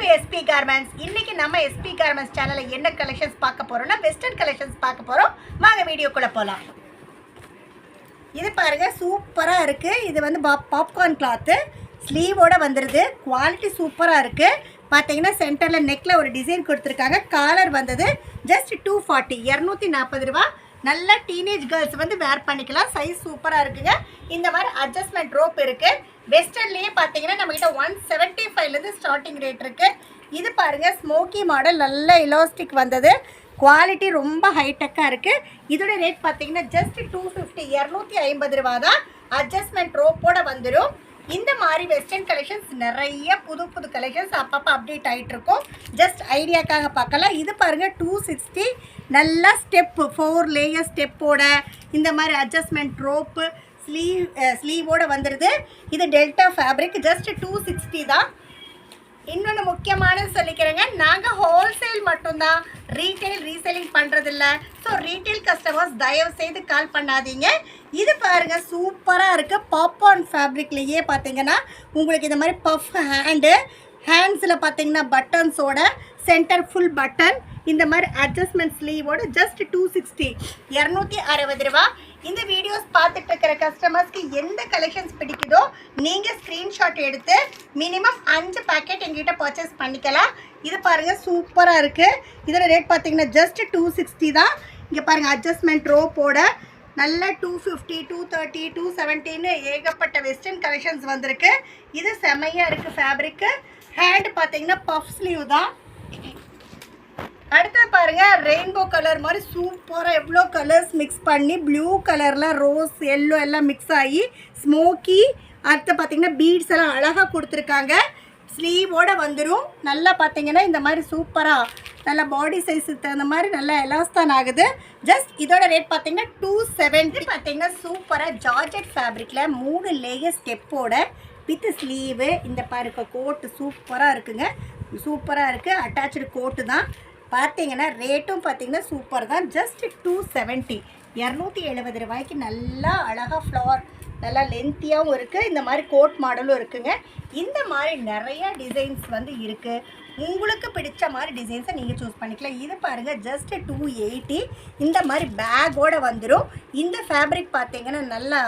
to SP Garments. இன்னைக்கு நம்ம SP Garments சேனல்ல என்ன கலெக்ஷன்ஸ் பார்க்க போறோம்னா வெஸ்டர்ன் கலெக்ஷன்ஸ் பார்க்க போறோம். வாங்க வீடியோக்குள்ள போலாம். இது பாருங்க சூப்பரா இருக்கு. இது வந்து பாப்கார்ன் கிளாத் ஸ்லீவோட வந்துருது. குவாலிட்டி சூப்பரா இருக்கு. பாத்தீங்கன்னா சென்டர்ல நெக்ல ஒரு டிசைன் கொடுத்திருக்காங்க. காலர் வந்தது ஜஸ்ட் 240 240 ரூபாய். நல்ல டீனேஜ் கேர்ள்ஸ் வந்து வேர் பண்ணிக்கலாம். சைஸ் சூப்பரா இருக்குங்க. இந்த மாதிரி அட்ஜஸ்ட்மெண்ட் ரோப் இருக்கு. வெஸ்டர்ன்லயே பாத்தீங்கன்னா நம்ம கிட்ட 175 ல இருந்து ஸ்டார்டிங் ரேட் இருக்கு. இது பாருங்க ஸ்மோக்கி மாடல் நல்ல எலாஸ்டிக் வந்தது. குவாலிட்டி ரொம்ப ஹைடெக்கா இருக்கு. இதோட ரேட் பாத்தீங்கன்னா ஜஸ்ட் 250 250 ரூபாய் தான். அட்ஜஸ்ட்மெண்ட் ரோப்போட வந்துடும். இந்த மாதிரி வெஸ்டர்ன் கலெக்ஷன்ஸ் நிறைய புது கலெக்ஷன்ஸ் அப்பப்போ அப்டேட் ஆகிட்டு இருக்கும். ஜஸ்ட் ஐடியாக்காக பார்க்கலாம். இது பாருங்கள் 260 நல்லா ஸ்டெப்பு 4 லேயர் ஸ்டெப்போட இந்த மாதிரி அட்ஜஸ்ட்மெண்ட் ரோப்பு ஸ்லீவோடு வந்துடுது. இது டெல்டா ஃபேப்ரிக் ஜஸ்ட் 260 தான். இன்னொன்று முக்கியமானது சொல்லிக்கிறேங்க, நாங்கள் ஹோல்சேல் மட்டும்தான், ரீட்டைல் ரீசேலிங் பண்ணுறதில்ல. ஸோ ரீட்டைல் கஸ்டமர்ஸ் தயவு செய்து கால் பண்ணாதீங்க. இது பாருங்கள் சூப்பராக இருக்குது. பாப்கார்ன் ஃபேப்ரிக்லேயே பார்த்தீங்கன்னா உங்களுக்கு இந்த மாதிரி பஃப் ஹேண்ட்ஸில் பார்த்தீங்கன்னா பட்டன்ஸோட சென்டர் ஃபுல் பட்டன் இந்த மாதிரி அட்ஜஸ்ட்மெண்ட் ஸ்லீவோட ஜஸ்ட் 260 260 ரூபா. இந்த வீடியோஸ் பார்த்துட்டு இருக்கிற கஸ்டமர்ஸ்க்கு எந்த கலெக்ஷன்ஸ் பிடிக்குதோ நீங்கள் ஸ்க்ரீன்ஷாட் எடுத்து மினிமம் 5 பேக்கெட் எங்ககிட்ட பர்ச்சேஸ் பண்ணிக்கலாம். இது பாருங்கள் சூப்பராக இருக்குது. இதோட ரேட் பார்த்தீங்கன்னா ஜஸ்ட் 260 தான். இங்கே பாருங்கள் அட்ஜஸ்ட்மெண்ட் ரோப்போட நல்ல 250 230 270ன்னு ஏகப்பட்ட வெஸ்டர்ன் கலெக்ஷன்ஸ் வந்திருக்கு. இது செமையாக இருக்குது. ஃபேப்ரிக்கு ஹேண்டு பார்த்தீங்கன்னா பஃப் ஸ்லீவ் தான். அடுத்து பாருங்க ரெயின்போ கலர் மாதிரி சூப்பராக எவ்வளோ கலர்ஸ் மிக்ஸ் பண்ணி ப்ளூ கலரில் ரோஸ் எல்லோ எல்லாம் மிக்ஸ் ஆகி ஸ்மோக்கி. அடுத்து பார்த்தீங்கன்னா பீட்ஸ் எல்லாம் அழகாக கொடுத்துருக்காங்க. ஸ்லீவோட வந்துடும். நல்லா பார்த்தீங்கன்னா இந்த மாதிரி சூப்பராக நல்லா பாடி சைஸுக்கு தகுந்த மாதிரி நல்லா எலாஸ்தான் ஆகுது. ஜஸ்ட் இதோட ரேட் பார்த்தீங்கன்னா 270. பார்த்தீங்கன்னா சூப்பராக ஜார்ஜெட் ஃபேப்ரிக்கில் 3 லேயர் ஸ்டெப்போட வித் ஸ்லீவு. இந்த பாருங்க கோட்டு சூப்பராக இருக்குங்க. சூப்பராக இருக்குது. அட்டாச்சு கோட்டு தான். பார்த்தீங்கன்னா ரேட்டும் பார்த்தீங்கன்னா சூப்பர் தான். ஜஸ்ட் 270 270 ரூபாய்க்கு நல்லா அழகாக ஃப்ளவர் நல்லா லென்த்தியாகவும் இருக்குது. இந்த மாதிரி கோட் மாடலும் இருக்குங்க. இந்த மாதிரி நிறையா டிசைன்ஸ் வந்து இருக்குது. உங்களுக்கு பிடிச்ச மாதிரி டிசைன்ஸை நீங்கள் சூஸ் பண்ணிக்கலாம். இது பாருங்கள் ஜஸ்ட் 280. இந்த மாதிரி பேக்கோடு வந்துடும். இந்த ஃபேப்ரிக் பார்த்தீங்கன்னா நல்லா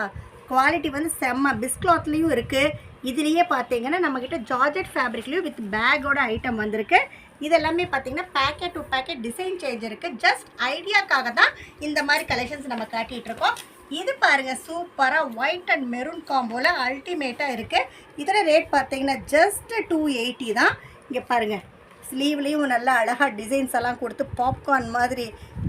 குவாலிட்டி வந்து செம்ம பிஸ்க்ளாத்லேயும் இருக்குது. இதுலேயே பார்த்தீங்கன்னா நம்மக்கிட்ட ஜார்ஜெட் ஃபேப்ரிக்லேயும் வித் பேக்கோட ஐட்டம் வந்திருக்கு. இதெல்லாமே பார்த்தீங்கன்னா packet to packet design change இருக்குது. ஜஸ்ட் ஐடியாக்காக தான் இந்த மாதிரி கலெக்ஷன்ஸ் நம்ம காட்டிகிட்டு இருக்கோம். இது பாருங்கள் சூப்பராக ஒயிட் அண்ட் மெரூன் காம்போவில் அல்டிமேட்டாக இருக்குது. இதோட ரேட் பார்த்தீங்கன்னா ஜஸ்ட் 280 தான். இங்கே பாருங்கள் ஸ்லீவ்லேயும் நல்லா அழகாக டிசைன்ஸ் எல்லாம் கொடுத்து பாப்கார்ன் மாதிரி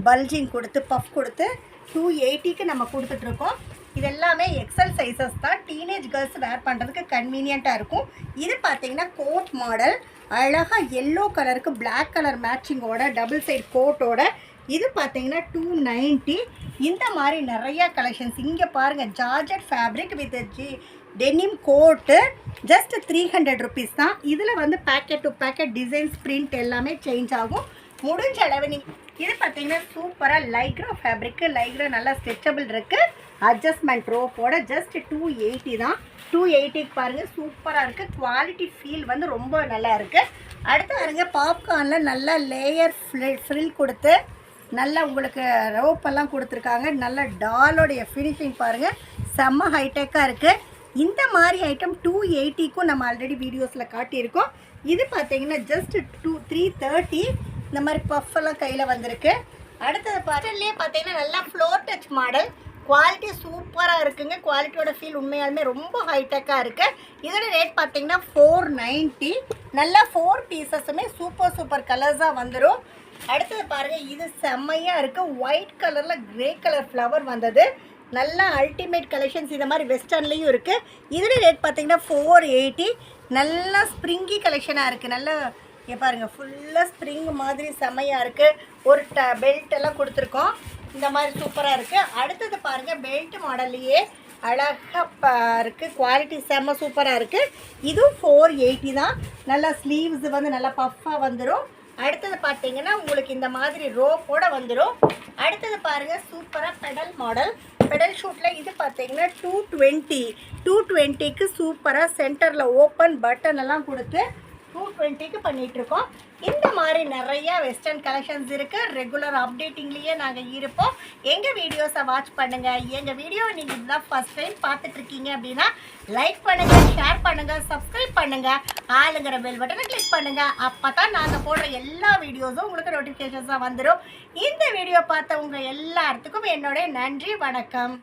பல்ஜிங் கொடுத்து பஃப் கொடுத்து 280க்கு நம்ம கொடுத்துட்ருக்கோம். இது எல்லாமே எக்ஸல் சைஸஸ் தான். டீனேஜ் கேர்ள்ஸ் வேர் பண்ணுறதுக்கு கன்வீனியண்ட்டாக இருக்கும். இது பார்த்தீங்கன்னா கோட் மாடல் அழகாக எல்லோ கலருக்கு பிளாக் கலர் மேட்சிங்கோட டபுள் சைட் கோட்டோட. இது பார்த்தீங்கன்னா 290. இந்த மாதிரி நிறையா கலெக்ஷன்ஸ் இங்கே பாருங்கள். Georgette fabric with denim coat just 300 rupees தான். இதில் வந்து pocket to pocket designs print எல்லாமே சேஞ்ச் ஆகும். முடிஞ்ச அளவு நீங்கள் இது பார்த்தீங்கன்னா சூப்பராக லைக்ரா ஃபேப்ரிக்கு. லைக்ரா நல்லா ஸ்ட்ரெச்சபிள் இருக்குது. அட்ஜஸ்ட்மெண்ட் ரோப்போட ஜஸ்ட் 280 தான். 280க்கு பாருங்கள் சூப்பராக இருக்குது. குவாலிட்டி ஃபீல் வந்து ரொம்ப நல்லா இருக்குது. அடுத்து பாருங்கள் பாப்கார்னில் நல்லா லேயர் ஃப்ரில் கொடுத்து நல்லா உங்களுக்கு ரோப்பெல்லாம் கொடுத்துருக்காங்க. நல்ல டாலோடைய ஃபினிஷிங் பாருங்கள் செம்ம ஹைடெக்காக இருக்குது. இந்த மாதிரி ஐட்டம் 280க்கும் நம்ம ஆல்ரெடி வீடியோஸில் காட்டியிருக்கோம். இது பார்த்தீங்கன்னா ஜஸ்ட் 330. இந்த மாதிரி பஃபெல்லாம் கையில் வந்திருக்கு. அடுத்தது பாட்டிலே பார்த்தீங்கன்னா நல்லா ஃப்ளோர் டச் மாடல். குவாலிட்டி சூப்பராக இருக்குங்க. குவாலிட்டியோட ஃபீல் உண்மையாலுமே ரொம்ப ஹைடெக்காக இருக்குது. இதோட ரேட் பார்த்தீங்கன்னா 490. நல்லா 4 பீசஸுமே சூப்பர் கலர்ஸாக வந்துடும். அடுத்தது பாருங்கள் இது செம்மையாக இருக்குது. ஒயிட் கலரில் க்ரே கலர் ஃப்ளவர் வந்தது. நல்லா அல்டிமேட் கலெக்ஷன்ஸ். இந்த மாதிரி வெஸ்டர்ன்லேயும் இருக்குது. இதோட ரேட் பார்த்தீங்கன்னா 480. நல்லா ஸ்ப்ரிங்கி கலெக்ஷனாக இருக்குது. நல்லா இங்கே பாருங்கள் ஃபுல்லாக ஸ்ப்ரிங் மாதிரி செம்மையாக இருக்குது. ஒரு பெல்ட் எல்லாம் கொடுத்துருக்கோம். இந்த மாதிரி சூப்பராக இருக்குது. அடுத்தது பாருங்கள் பெல்ட் மாடல்லையே அழகாக இருக்குது. குவாலிட்டி செம்ம சூப்பராக இருக்குது. இதுவும் 480 தான். நல்லா ஸ்லீவ்ஸ் வந்து நல்லா பஃப்பாக வந்துடும். அடுத்தது பார்த்தீங்கன்னா உங்களுக்கு இந்த மாதிரி ரோப்போட வந்துடும். அடுத்தது பாருங்கள் சூப்பராக பெடல் மாடல். பெடல் ஷூட்டில் இது பார்த்தீங்கன்னா 220. 220க்கு சூப்பராக சென்டரில் ஓப்பன் பட்டன் எல்லாம் கொடுத்து 220க்கு பண்ணிகிட்ருக்கோம். இந்த மாதிரி நிறையா வெஸ்டர்ன் கலெக்ஷன்ஸ் இருக்குது. ரெகுலர் அப்டேட்டிங்லேயே நாங்கள் இருப்போம். எங்கள் வீடியோஸை வாட்ச் பண்ணுங்கள். எங்கள் வீடியோவை நீங்கள் இதுதான் ஃபஸ்ட் டைம் பார்த்துட்ருக்கீங்க அப்படின்னா லைக் பண்ணுங்கள், ஷேர் பண்ணுங்கள், சப்ஸ்கிரைப் பண்ணுங்கள், ஆளுங்கிற பெல் பட்டனை கிளிக் பண்ணுங்கள். அப்போ தான் நாங்கள் போடுற எல்லா வீடியோஸும் உங்களுக்கு நோட்டிஃபிகேஷன்ஸாக வந்துடும். இந்த வீடியோ பார்த்த உங்கள் எல்லாத்துக்கும் என்னோட நன்றி, வணக்கம்.